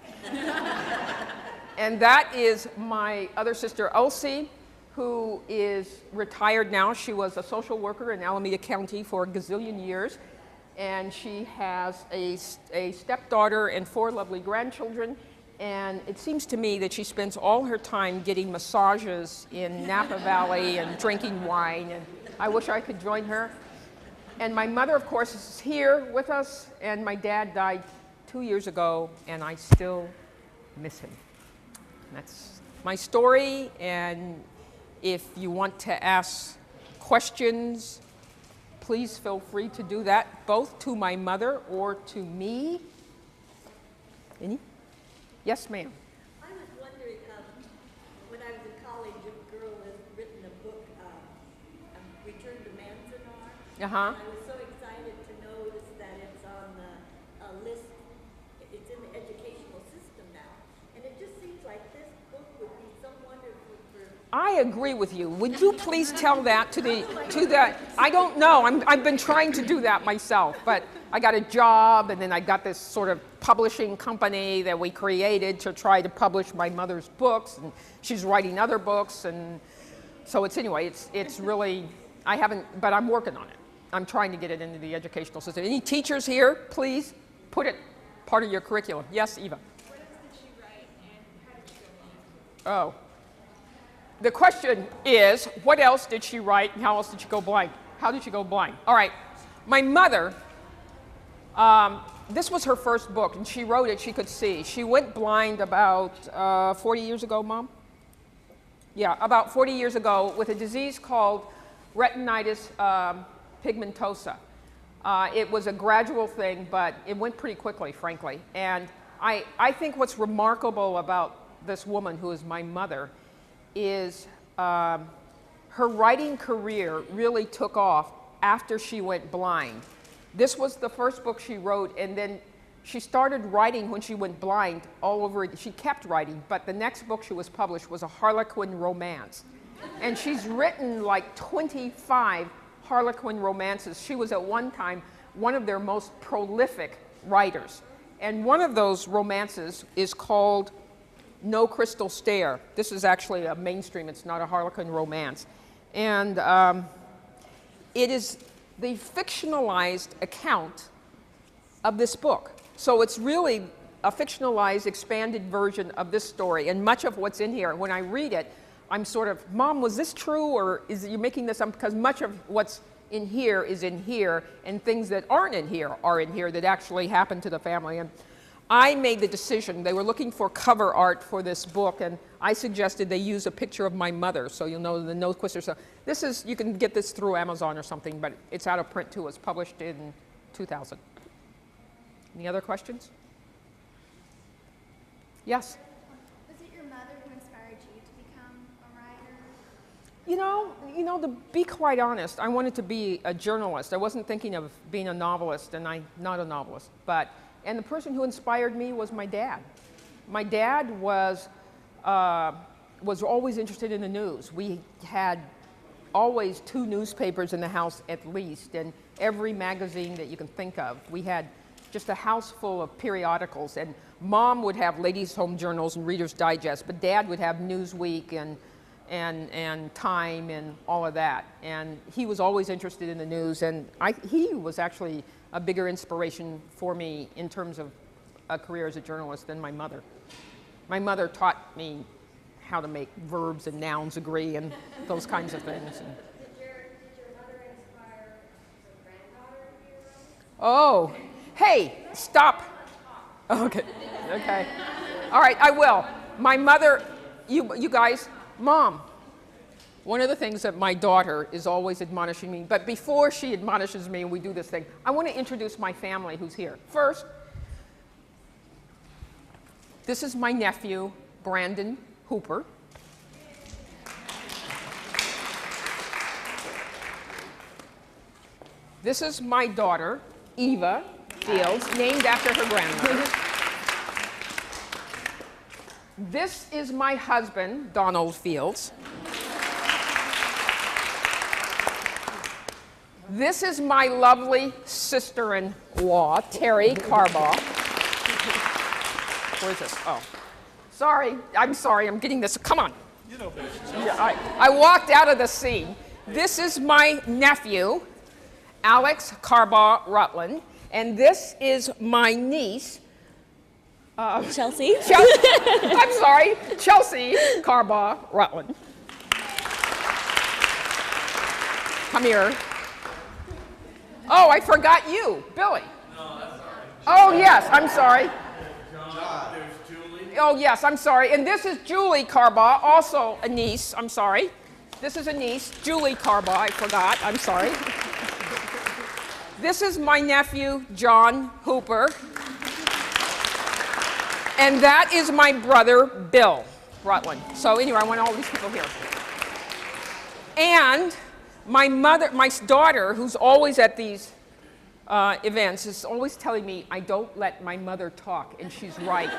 And that is my other sister Elsie, who is retired now. She was a social worker in Alameda County for a gazillion years, and she has a stepdaughter and 4 lovely grandchildren. And it seems to me that she spends all her time getting massages in Napa Valley and drinking wine, and I wish I could join her. And my mother, of course, is here with us, and my dad died 2 years ago, and I still miss him. That's my story, and if you want to ask questions, please feel free to do that, both to my mother or to me. Any? Yes, ma'am. I was wondering, when I was in college, a girl had written a book, Return to Manzanar. Uh-huh. And I was so excited to notice that it's on a list, it's in the educational system now. And it just seems like this book would be so wonderful for... I agree with you. Would you please tell that to the, I don't know, I've been trying to do that myself, but I got a job, and then I got this sort of publishing company that we created to try to publish my mother's books, and she's writing other books, and so it's really, I haven't, but I'm working on it. I'm trying to get it into the educational system. Any teachers here, please put it part of your curriculum. Yes, Eva? What else did she write, and how did she go blind? Oh. The question is, what else did she write, and how else did she go blind? How did she go blind? All right. My mother, this was her first book, and she wrote it, she could see. She went blind about 40 years ago, Mom? Yeah, about 40 years ago with a disease called retinitis pigmentosa. It was a gradual thing, but it went pretty quickly, frankly. And I think what's remarkable about this woman, who is my mother, is her writing career really took off after she went blind. This was the first book she wrote, and then she started writing when she went blind all over it. She kept writing, but the next book she was published was a Harlequin romance. And she's written like 25 Harlequin romances. She was at one time one of their most prolific writers. And one of those romances is called No Crystal Stair. This is actually a mainstream, it's not a Harlequin romance. And it is the fictionalized account of this book. So it's really a fictionalized, expanded version of this story. And much of what's in here, when I read it, I'm sort of, Mom, was this true, or is you making this up? Because much of what's in here is in here, and things that aren't in here are in here that actually happened to the family. And I made the decision, they were looking for cover art for this book, and I suggested they use a picture of my mother, so you'll know the no twister. So this is, you can get this through Amazon or something, but it's out of print too. It was published in 2000. Any other questions? Yes? Was it your mother who inspired you to become a writer? To be quite honest, I wanted to be a journalist. I wasn't thinking of being a novelist, and I'm not a novelist. And the person who inspired me was my dad. My dad was always interested in the news. We had always 2 newspapers in the house at least, and every magazine that you can think of. We had just a house full of periodicals, and Mom would have Ladies' Home Journals and Reader's Digest, but Dad would have Newsweek and Time and all of that. And he was always interested in the news, and he was actually a bigger inspiration for me in terms of a career as a journalist than my mother. My mother taught me how to make verbs and nouns agree and those kinds of things. And Did your mother inspire your granddaughter to be a writer? oh, hey, stop. Okay, okay. All right, I will. My mother, you guys, Mom, one of the things that my daughter is always admonishing me, but before she admonishes me and we do this thing, I want to introduce my family who's here. First, this is my nephew, Brandon Hooper. This is my daughter, Eva Fields, named after her grandmother. This is my husband, Donald Fields. This is my lovely sister-in-law, Terry Carbaugh. Where is this? Oh, sorry. I'm sorry. I'm getting this. Come on. You know best. Yeah, I walked out of the scene. This is my nephew, Alex Carbaugh Rutland, and this is my niece, Chelsea. I'm sorry, Chelsea Carbaugh Rutland. Come here. Oh, I forgot you, Billy. No, that's all right. Oh, yes, I'm sorry. John, there's Julie. Oh, yes, I'm sorry. And this is Julie Carbaugh, also a niece. I'm sorry. This is a niece, Julie Carbaugh. I forgot. I'm sorry. This is my nephew, John Hooper. And that is my brother, Bill Rutland. So anyway, I want all these people here. And my daughter, who's always at these events, is always telling me I don't let my mother talk, and she's right.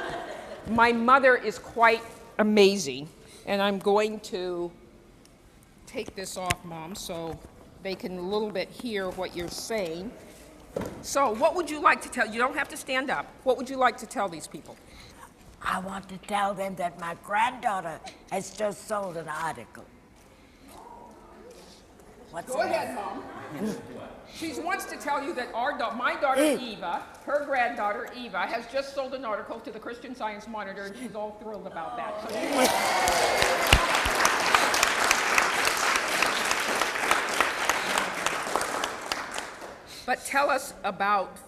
My mother is quite amazing, and I'm going to take this off, Mom, so they can a little bit hear what you're saying. So what would you like to tell? You don't have to stand up. What would you like to tell these people? I want to tell them that my granddaughter has just sold an article. Go ahead, Mom. She wants to tell you that my daughter Eva, her granddaughter Eva, has just sold an article to the Christian Science Monitor, and she's all thrilled about that. But tell us about,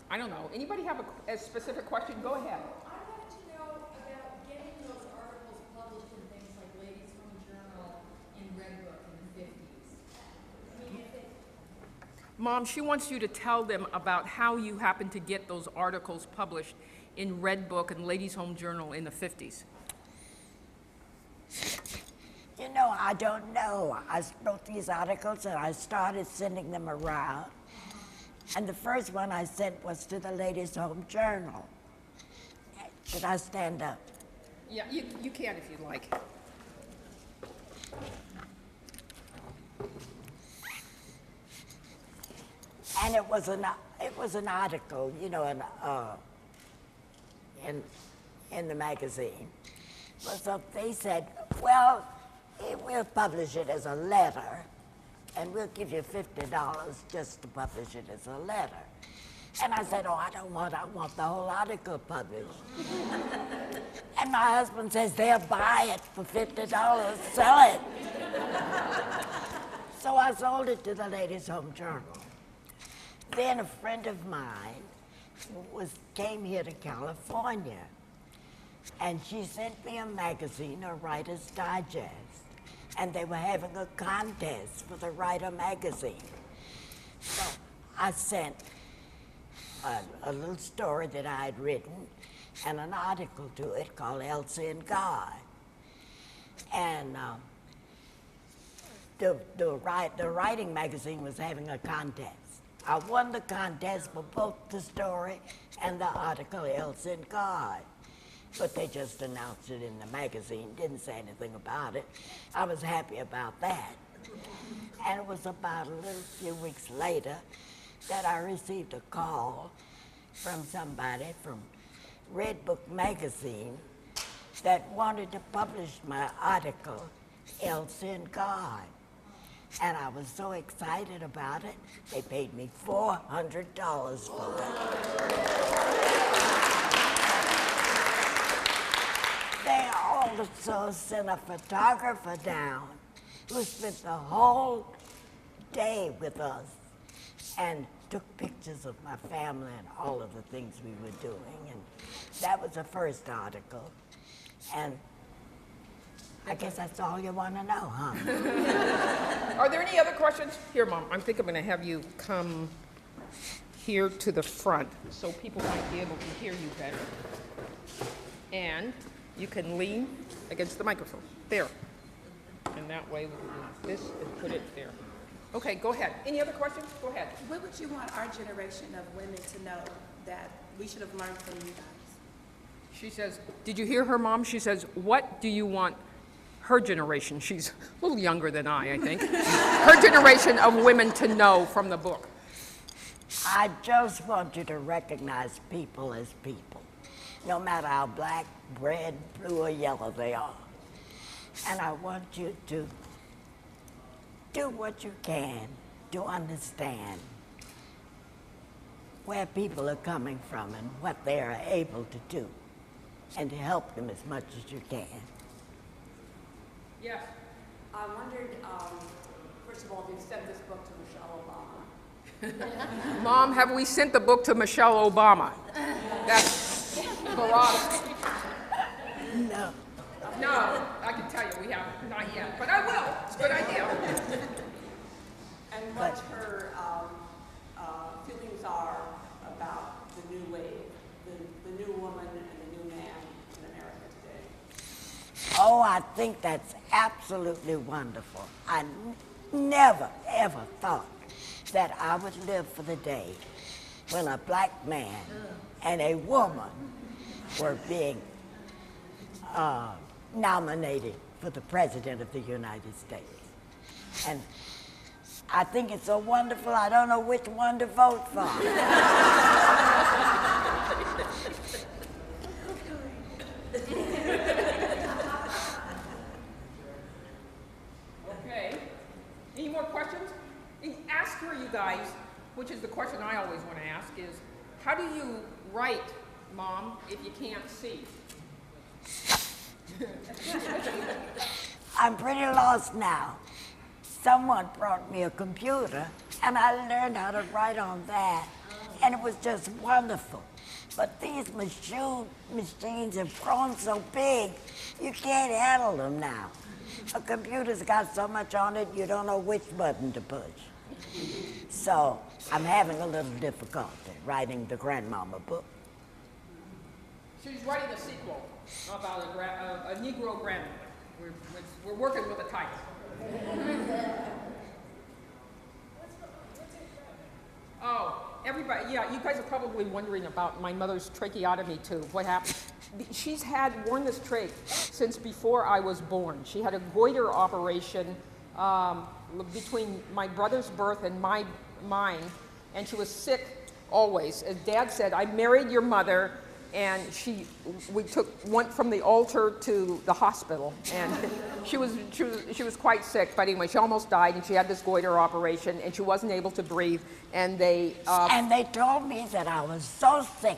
I don't know, anybody have a specific question? Go ahead. I wanted to know about getting those articles published in things like Ladies' Home Journal and Red Book in the 50s. I mean, Mom, she wants you to tell them about how you happened to get those articles published in Red Book and Ladies' Home Journal in the 50s. You know, I don't know. I wrote these articles and I started sending them around. And the first one I sent was to the Ladies' Home Journal. Should I stand up? Yeah, you can if you'd like. And it was an article, you know, in the magazine. So they said, well, we'll publish it as a letter, and we'll give you $50 just to publish it as a letter. And I said, oh, I want the whole article published. And my husband says, they'll buy it for $50, sell it. So I sold it to the Ladies' Home Journal. Then a friend of mine came here to California, and she sent me a magazine, a Writer's Digest, and they were having a contest for the Writer magazine. So I sent a little story that I had written and an article to it called Elsie and God. And the writing magazine was having a contest. I won the contest for both the story and the article Elsie and God. But they just announced it in the magazine, didn't say anything about it. I was happy about that. And it was about a little few weeks later that I received a call from somebody from Red Book magazine that wanted to publish my article, Elsie and God. And I was so excited about it, they paid me $400 for it. They also sent a photographer down who spent the whole day with us and took pictures of my family and all of the things we were doing. And that was the first article. And I guess that's all you want to know, huh? Are there any other questions? Here, Mom, I think I'm going to have you come here to the front so people might be able to hear you better. And you can lean against the microphone. There. And that way we'll do this and put it there. Okay, go ahead. Any other questions? Go ahead. What would you want our generation of women to know that we should have learned from you guys? She says, did you hear her, Mom? She says, what do you want her generation, she's a little younger than I think, her generation of women to know from the book? I just want you to recognize people as people, no matter how black, red, blue, or yellow they are. And I want you to do what you can to understand where people are coming from and what they are able to do, and to help them as much as you can. Yes. I wondered, first of all, if you sent this book to Michelle Obama. Mom, have we sent the book to Michelle Obama? That's Barack. No. No, I can tell you we haven't, not yet, but I will. It's a good idea. And what her feelings are about the new wave, the new woman and the new man in America today. Oh, I think that's absolutely wonderful. I never, ever thought that I would live for the day when a black man and a woman were being nominated for the President of the United States. And I think it's so wonderful, I don't know which one to vote for. Okay. Any more questions? Ask her, you guys, which is the question I always want to ask, is how do you write, Mom, if you can't see? I'm pretty lost now. Someone brought me a computer, and I learned how to write on that, and it was just wonderful. But these machines have grown so big, you can't handle them now. A computer's got so much on it, you don't know which button to push. So I'm having a little difficulty writing the grandmama book. She's writing a sequel about a Negro grandmother. We're working with a title. Oh, everybody, yeah, you guys are probably wondering about my mother's tracheotomy tube. What happened? She's worn this trach since before I was born. She had a goiter operation between my brother's birth and mine and she was sick always. As Dad said, I married your mother, and we went from the altar to the hospital, and she was quite sick. But anyway, she almost died, and she had this goiter operation, and she wasn't able to breathe. And they told me that I was so sick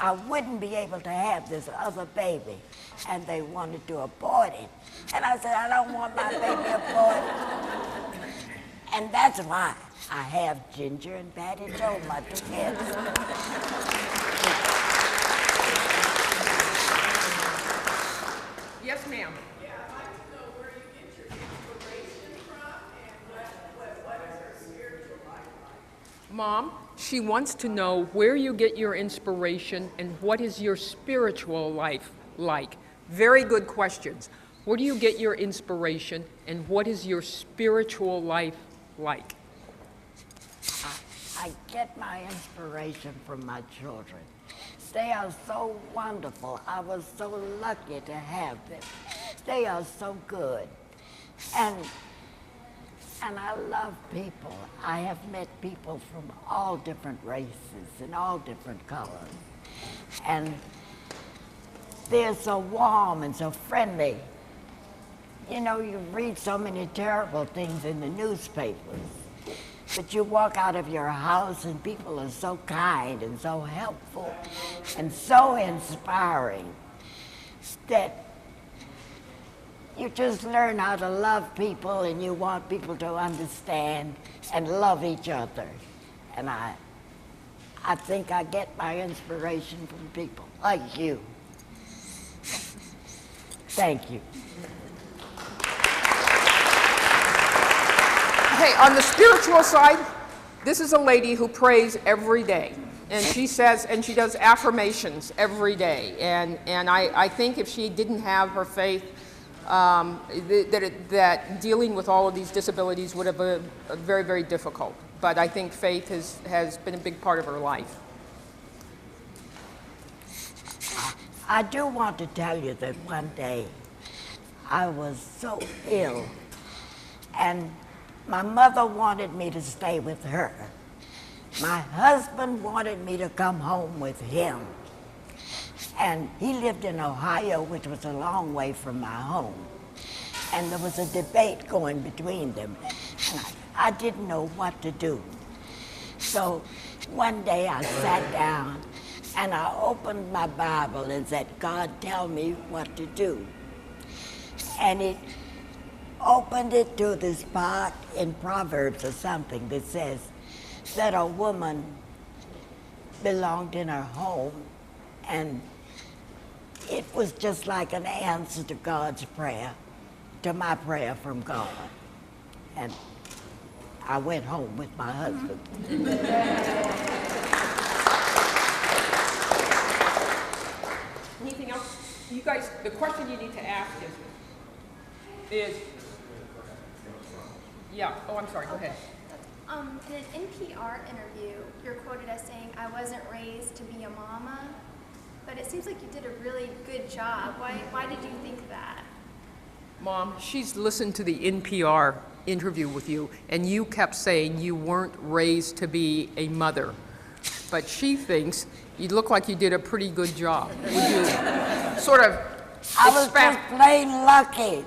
I wouldn't be able to have this other baby, and they wanted to abort it. And I said, I don't want my baby aborted. And that's why I have Ginger and Patty Joe, my two kids. Yes, ma'am. Yeah, I'd like to know where you get your inspiration from and what is her spiritual life like? Mom, she wants to know where you get your inspiration and what is your spiritual life like. Very good questions. Where do you get your inspiration and what is your spiritual life like? I get my inspiration from my children. They are so wonderful. I was so lucky to have them. They are so good. And I love people. I have met people from all different races and all different colors. And they're so warm and so friendly. You know, you read so many terrible things in the newspapers, but you walk out of your house and people are so kind and so helpful and so inspiring that you just learn how to love people, and you want people to understand and love each other. And I think I get my inspiration from people like you. Thank you. Hey, on the spiritual side, this is a lady who prays every day. And she says, and she does affirmations every day. And I think if she didn't have her faith, that dealing with all of these disabilities would have been very, very difficult. But I think faith has been a big part of her life. I do want to tell you that one day I was so ill, and my mother wanted me to stay with her. My husband wanted me to come home with him. And he lived in Ohio, which was a long way from my home. And there was a debate going between them. And I didn't know what to do. So one day I sat down and I opened my Bible and said, God, tell me what to do. And it opened it to this part in Proverbs or something that says that a woman belonged in her home, and it was just like an answer to God's prayer, to my prayer from God. And I went home with my husband. Anything else? You guys, the question you need to ask is yeah, oh, I'm sorry, go ahead. In an NPR interview, you're quoted as saying, I wasn't raised to be a mama, but it seems like you did a really good job. Why did you think that? Mom, she's listened to the NPR interview with you, and you kept saying you weren't raised to be a mother. But she thinks you look like you did a pretty good job. Would you sort of I was just plain lucky.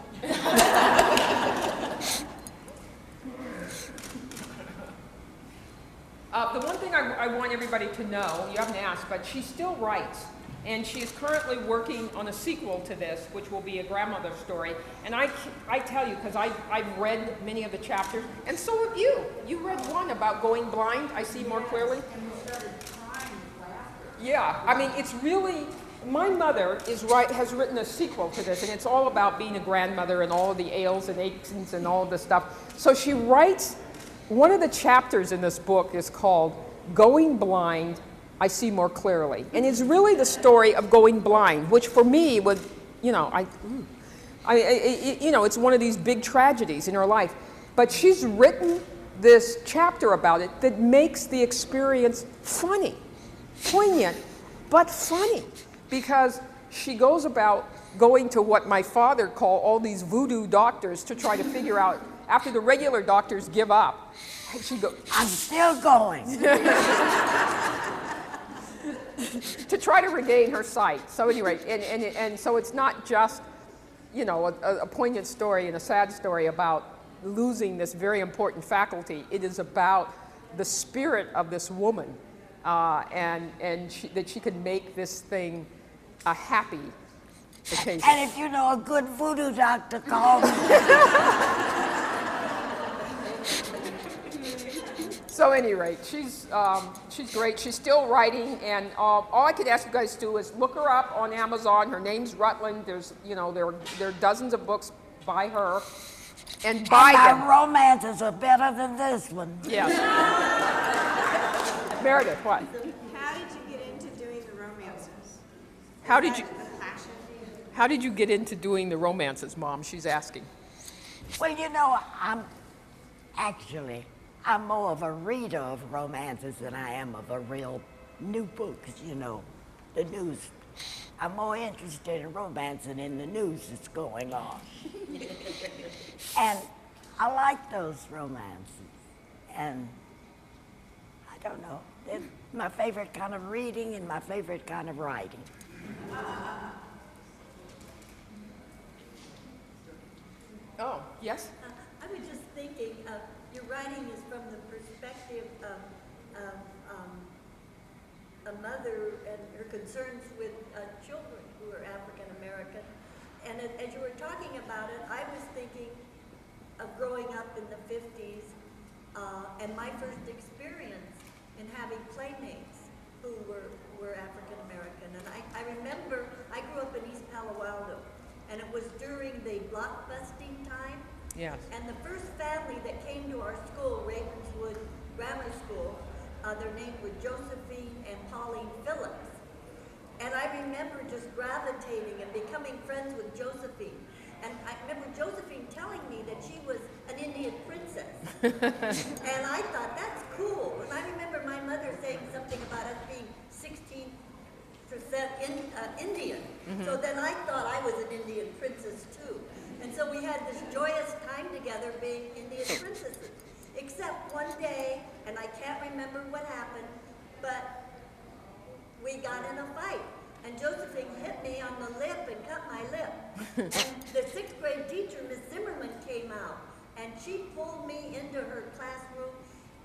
The one thing I want everybody to know, you haven't asked, but she still writes. And she is currently working on a sequel to this, which will be a grandmother story. And I tell you, because I've read many of the chapters, and so have you. You read one about going blind, I see more clearly. And you started crying with laughter. Yeah, I mean, it's really, my mother has written a sequel to this, and it's all about being a grandmother and all of the ails and aches and all of this stuff. So she writes, one of the chapters in this book is called Going Blind, I See More Clearly. And it's really the story of going blind, which for me was, you know, it's one of these big tragedies in her life. But she's written this chapter about it that makes the experience funny, poignant, but funny, because she goes about going to what my father called all these voodoo doctors to try to figure out after the regular doctors give up, she goes, I'm still going. to try to regain her sight. So anyway, and so it's not just, you know, a poignant story and a sad story about losing this very important faculty. It is about the spirit of this woman, and that she could make this thing a happy occasion. And if you know a good voodoo doctor, call me. So at any rate, she's great. She's still writing, and all I could ask you guys to do is look her up on Amazon. Her name's Rutland. There's, you know, there are dozens of books by her, and buy them. Our romances are better than this one. Yes. Meredith, what? How did you get into doing the romances? How did you? The passion? How did you get into doing the romances, Mom? She's asking. Well, you know, I'm more of a reader of romances than I am of a real new books, you know, the news. I'm more interested in romance than in the news that's going on. And I like those romances. And I don't know, they're my favorite kind of reading and my favorite kind of writing. Oh, yes? I was just thinking, your writing is from the perspective of a mother and her concerns with children who are African American. And as you were talking about it, I was thinking of growing up in the 50s and my first experience in having playmates who were African American. And I remember I grew up in East Palo Alto, and it was during the blockbusting time. Yes. And the first family that came to our school, Ravenswood Grammar School, their names were Josephine and Pauline Phillips. And I remember just gravitating and becoming friends with Josephine. And I remember Josephine telling me that she was an Indian princess. And I thought, that's cool. And I remember my mother saying something about us being 16% Indian. Mm-hmm. So then I thought I was an Indian princess too. And so we had this joyous time together being Indian princesses. Except one day, and I can't remember what happened, but we got in a fight. And Josephine hit me on the lip and cut my lip. And the 6th grade teacher, Miss Zimmerman, came out. And she pulled me into her classroom.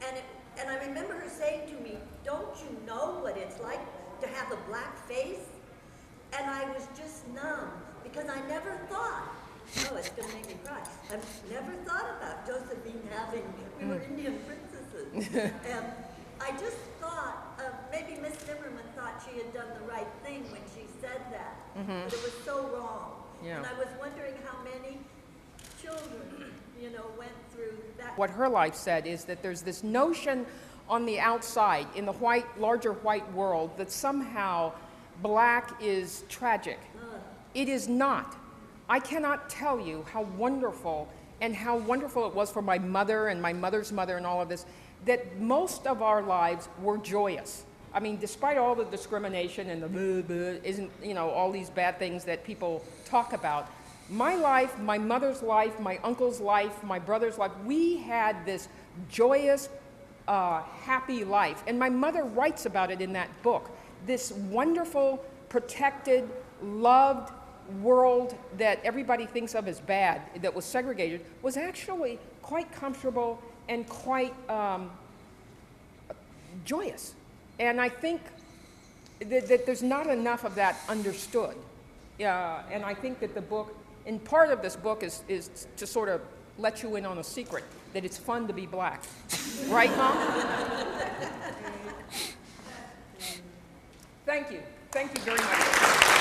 And I remember her saying to me, don't you know what it's like to have a black face? And I was just numb, because I never thought, oh, it's going to make me cry. I've never thought about Josephine having, we were Indian princesses. And I just thought, maybe Miss Zimmerman thought she had done the right thing when she said that. Mm-hmm. But it was so wrong. Yeah. And I was wondering how many children, you know, went through that. What her life said is that there's this notion on the outside, in the larger white world, that somehow black is tragic. It is not. I cannot tell you how wonderful it was for my mother and my mother's mother and all of this, that most of our lives were joyous. I mean, despite all the discrimination and the isn't, you know, all these bad things that people talk about, my life, my mother's life, my uncle's life, my brother's life, we had this joyous, happy life. And my mother writes about it in that book. This wonderful, protected, loved world that everybody thinks of as bad, that was segregated, was actually quite comfortable and quite joyous. And I think that there's not enough of that understood. And I think that the book, and part of this book is to sort of let you in on a secret, that it's fun to be black. Right, Mom? Thank you. Thank you very much.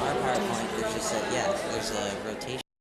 our PowerPoint that just said, yeah, there's a rotation.